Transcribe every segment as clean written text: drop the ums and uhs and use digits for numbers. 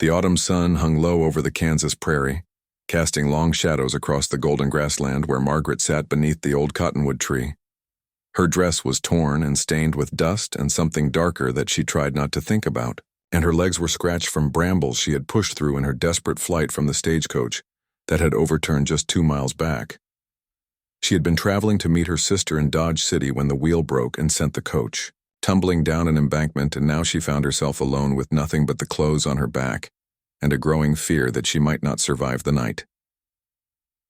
The autumn sun hung low over the Kansas prairie, casting long shadows across the golden grassland where Margaret sat beneath the old cottonwood tree. Her dress was torn and stained with dust and something darker that she tried not to think about, and her legs were scratched from brambles she had pushed through in her desperate flight from the stagecoach that had overturned just 2 miles back. She had been traveling to meet her sister in Dodge City when the wheel broke and sent the coach tumbling down an embankment, and now she found herself alone with nothing but the clothes on her back and a growing fear that she might not survive the night.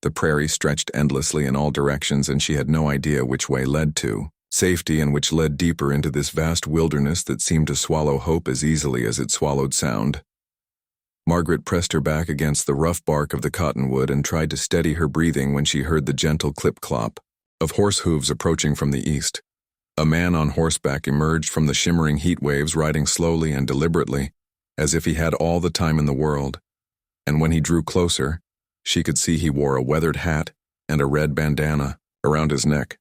The prairie stretched endlessly in all directions, and she had no idea which way led to safety and which led deeper into this vast wilderness that seemed to swallow hope as easily as it swallowed sound. Margaret pressed her back against the rough bark of the cottonwood and tried to steady her breathing when she heard the gentle clip-clop of horse hooves approaching from the east. A man on horseback emerged from the shimmering heat waves, riding slowly and deliberately, as if he had all the time in the world, and when he drew closer, she could see he wore a weathered hat and a red bandana around his neck.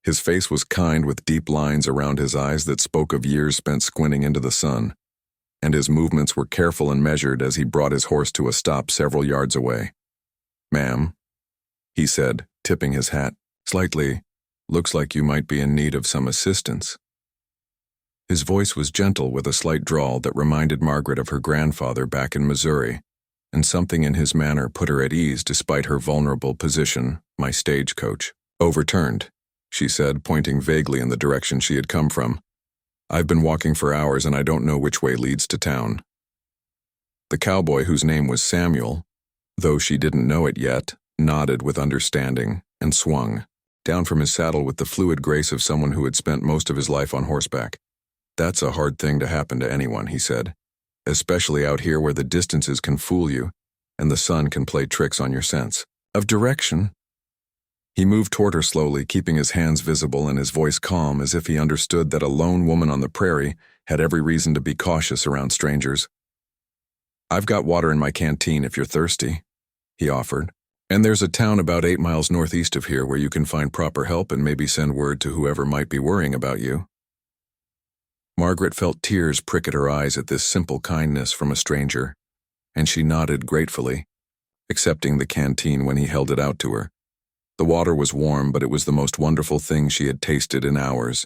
His face was kind, with deep lines around his eyes that spoke of years spent squinting into the sun, and his movements were careful and measured as he brought his horse to a stop several yards away. "Ma'am," he said, tipping his hat slightly, "looks like you might be in need of some assistance." His voice was gentle, with a slight drawl that reminded Margaret of her grandfather back in Missouri, and something in his manner put her at ease despite her vulnerable position. "My stagecoach overturned," she said, pointing vaguely in the direction she had come from. "I've been walking for hours and I don't know which way leads to town." The cowboy, whose name was Samuel, though she didn't know it yet, nodded with understanding and swung down from his saddle with the fluid grace of someone who had spent most of his life on horseback. "That's a hard thing to happen to anyone," he said, "especially out here where the distances can fool you and the sun can play tricks on your sense of direction." He moved toward her slowly, keeping his hands visible and his voice calm, as if he understood that a lone woman on the prairie had every reason to be cautious around strangers. "I've got water in my canteen if you're thirsty," he offered. "And there's a town about 8 miles northeast of here where you can find proper help and maybe send word to whoever might be worrying about you." Margaret felt tears prick at her eyes at this simple kindness from a stranger, and she nodded gratefully, accepting the canteen when he held it out to her. The water was warm, but it was the most wonderful thing she had tasted in hours,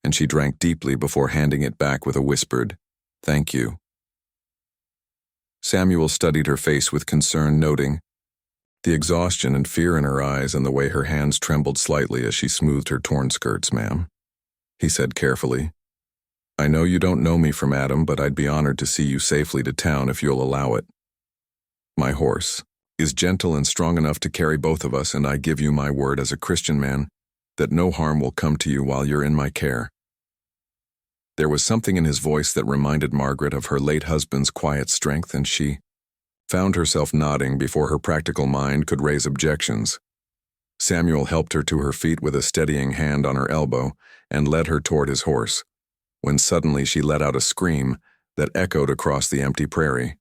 and she drank deeply before handing it back with a whispered, "Thank you." Samuel studied her face with concern, noting the exhaustion and fear in her eyes and the way her hands trembled slightly as she smoothed her torn skirts. "Ma'am," he said carefully, "I know you don't know me from Adam, but I'd be honored to see you safely to town if you'll allow it. My horse is gentle and strong enough to carry both of us, and I give you my word as a Christian man that no harm will come to you while you're in my care." There was something in his voice that reminded Margaret of her late husband's quiet strength, and she found herself nodding before her practical mind could raise objections. Samuel helped her to her feet with a steadying hand on her elbow and led her toward his horse, when suddenly she let out a scream that echoed across the empty prairie.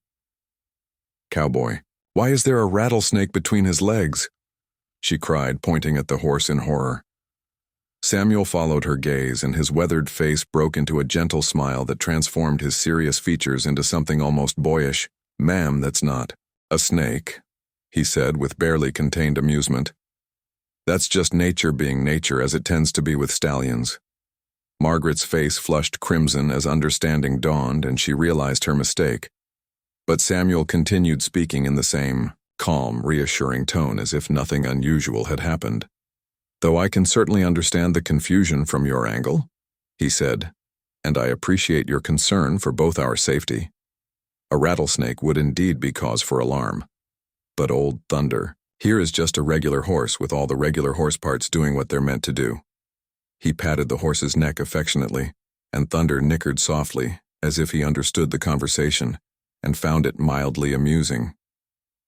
"Cowboy, why is there a rattlesnake between his legs?" she cried, pointing at the horse in horror. Samuel followed her gaze, and his weathered face broke into a gentle smile that transformed his serious features into something almost boyish. "Ma'am, that's not a snake," he said with barely contained amusement. "That's just nature being nature, as it tends to be with stallions." Margaret's face flushed crimson as understanding dawned, and she realized her mistake. But Samuel continued speaking in the same calm, reassuring tone as if nothing unusual had happened. "Though I can certainly understand the confusion from your angle," he said, "and I appreciate your concern for both our safety. A rattlesnake would indeed be cause for alarm. But old thunder, here is just a regular horse with all the regular horse parts doing what they're meant to do." He patted the horse's neck affectionately, and Thunder nickered softly, as if he understood the conversation and found it mildly amusing.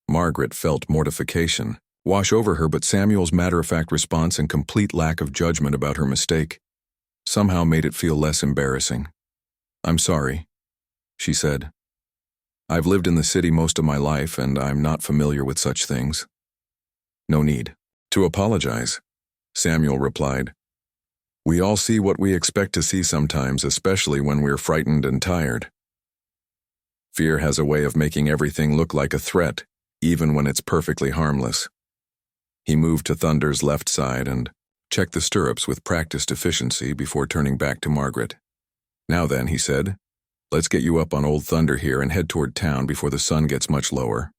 Margaret felt mortification wash over her, but Samuel's matter-of-fact response and complete lack of judgment about her mistake somehow made it feel less embarrassing. "I'm sorry," she said. "I've lived in the city most of my life, and I'm not familiar with such things." "No need to apologize," Samuel replied. "We all see what we expect to see sometimes, especially when we're frightened and tired." Fear has a way of making everything look like a threat, even when it's perfectly harmless. He moved to Thunder's left side and checked the stirrups with practiced efficiency before turning back to Margaret. "Now then," he said, "let's get you up on old Thunder here and head toward town before the sun gets much lower.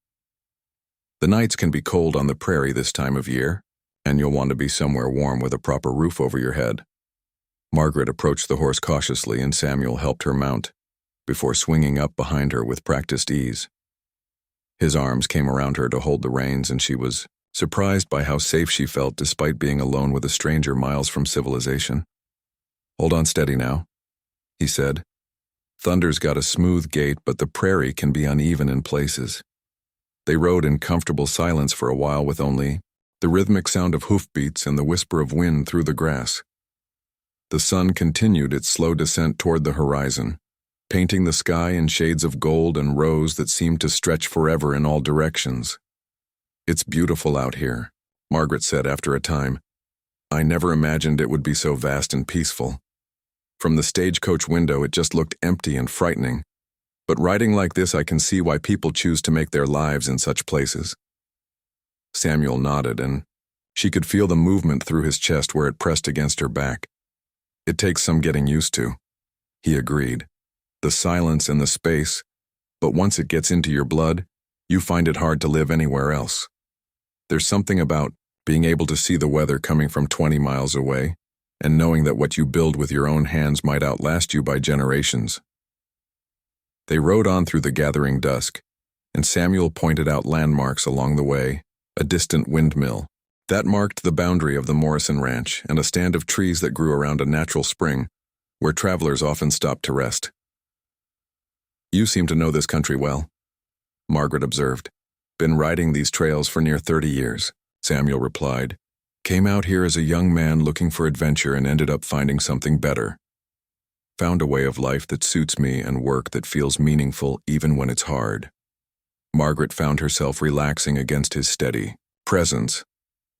The nights can be cold on the prairie this time of year, and you'll want to be somewhere warm with a proper roof over your head." Margaret approached the horse cautiously and Samuel helped her mount, before swinging up behind her with practiced ease. His arms came around her to hold the reins and she was surprised by how safe she felt despite being alone with a stranger miles from civilization. "Hold on steady now," he said. "Thunder's got a smooth gait, but the prairie can be uneven in places." They rode in comfortable silence for a while with only the rhythmic sound of hoofbeats and the whisper of wind through the grass. The sun continued its slow descent toward the horizon, painting the sky in shades of gold and rose that seemed to stretch forever in all directions. "It's beautiful out here," Margaret said after a time. "I never imagined it would be so vast and peaceful. From the stagecoach window it just looked empty and frightening. But riding like this I can see why people choose to make their lives in such places." Samuel nodded, and she could feel the movement through his chest where it pressed against her back. "It takes some getting used to," he agreed. "The silence and the space, but once it gets into your blood, you find it hard to live anywhere else. There's something about being able to see the weather coming from 20 miles away, and knowing that what you build with your own hands might outlast you by generations." They rode on through the gathering dusk, and Samuel pointed out landmarks along the way, a distant windmill. That marked the boundary of the Morrison Ranch and a stand of trees that grew around a natural spring, where travelers often stopped to rest. "You seem to know this country well," Margaret observed. "Been riding these trails for near 30 years, Samuel replied. "Came out here as a young man looking for adventure and ended up finding something better. Found a way of life that suits me and work that feels meaningful even when it's hard." Margaret found herself relaxing against his steady presence,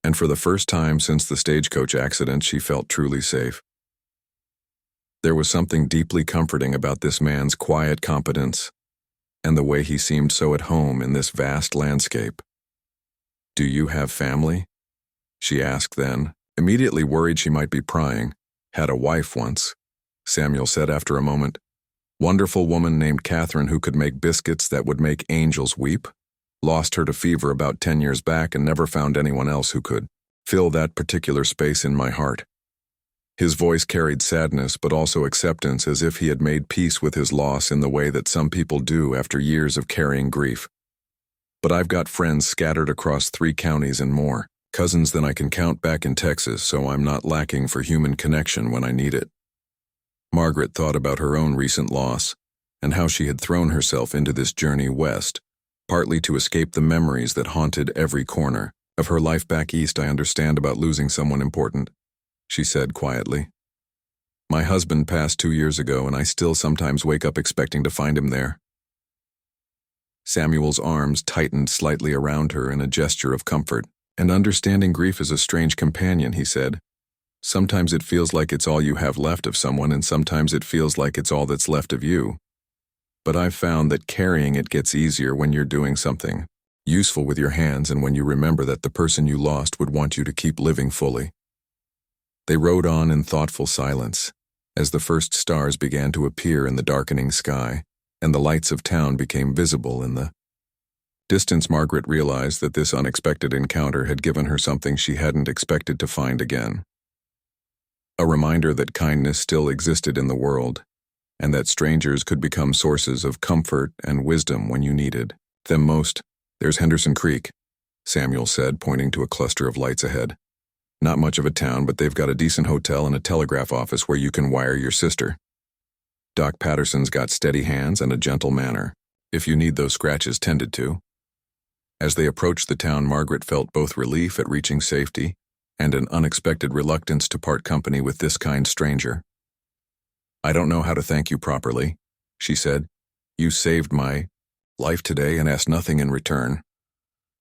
and for the first time since the stagecoach accident she felt truly safe. There was something deeply comforting about this man's quiet competence, and the way he seemed so at home in this vast landscape. "Do you have family?" she asked then, immediately worried she might be prying. "Had a wife once," Samuel said after a moment. "Wonderful woman named Catherine who could make biscuits that would make angels weep. Lost her to fever about 10 years back and never found anyone else who could fill that particular space in my heart." His voice carried sadness but also acceptance, as if he had made peace with his loss in the way that some people do after years of carrying grief. "But I've got friends scattered across 3 counties and more, cousins than I can count back in Texas, so I'm not lacking for human connection when I need it." Margaret thought about her own recent loss and how she had thrown herself into this journey west, partly to escape the memories that haunted every corner of her life back east. "I understand about losing someone important," she said quietly. "My husband passed 2 years ago and I still sometimes wake up expecting to find him there." Samuel's arms tightened slightly around her in a gesture of comfort. "And understanding grief is a strange companion," he said. "Sometimes it feels like it's all you have left of someone, and sometimes it feels like it's all that's left of you. But I've found that carrying it gets easier when you're doing something useful with your hands and when you remember that the person you lost would want you to keep living fully." They rode on in thoughtful silence, as the first stars began to appear in the darkening sky, and the lights of town became visible in the distance. Margaret realized that this unexpected encounter had given her something she hadn't expected to find again. A reminder that kindness still existed in the world, and that strangers could become sources of comfort and wisdom when you needed them most. "There's Henderson Creek," Samuel said, pointing to a cluster of lights ahead. "Not much of a town, but they've got a decent hotel and a telegraph office where you can wire your sister. Doc Patterson's got steady hands and a gentle manner, if you need those scratches tended to." As they approached the town, Margaret felt both relief at reaching safety and an unexpected reluctance to part company with this kind stranger. "I don't know how to thank you properly," she said. "You saved my life today and asked nothing in return."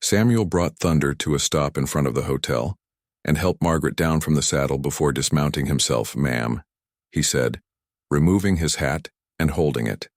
Samuel brought Thunder to a stop in front of the hotel and helped Margaret down from the saddle before dismounting himself. "Ma'am," he said, removing his hat and holding it.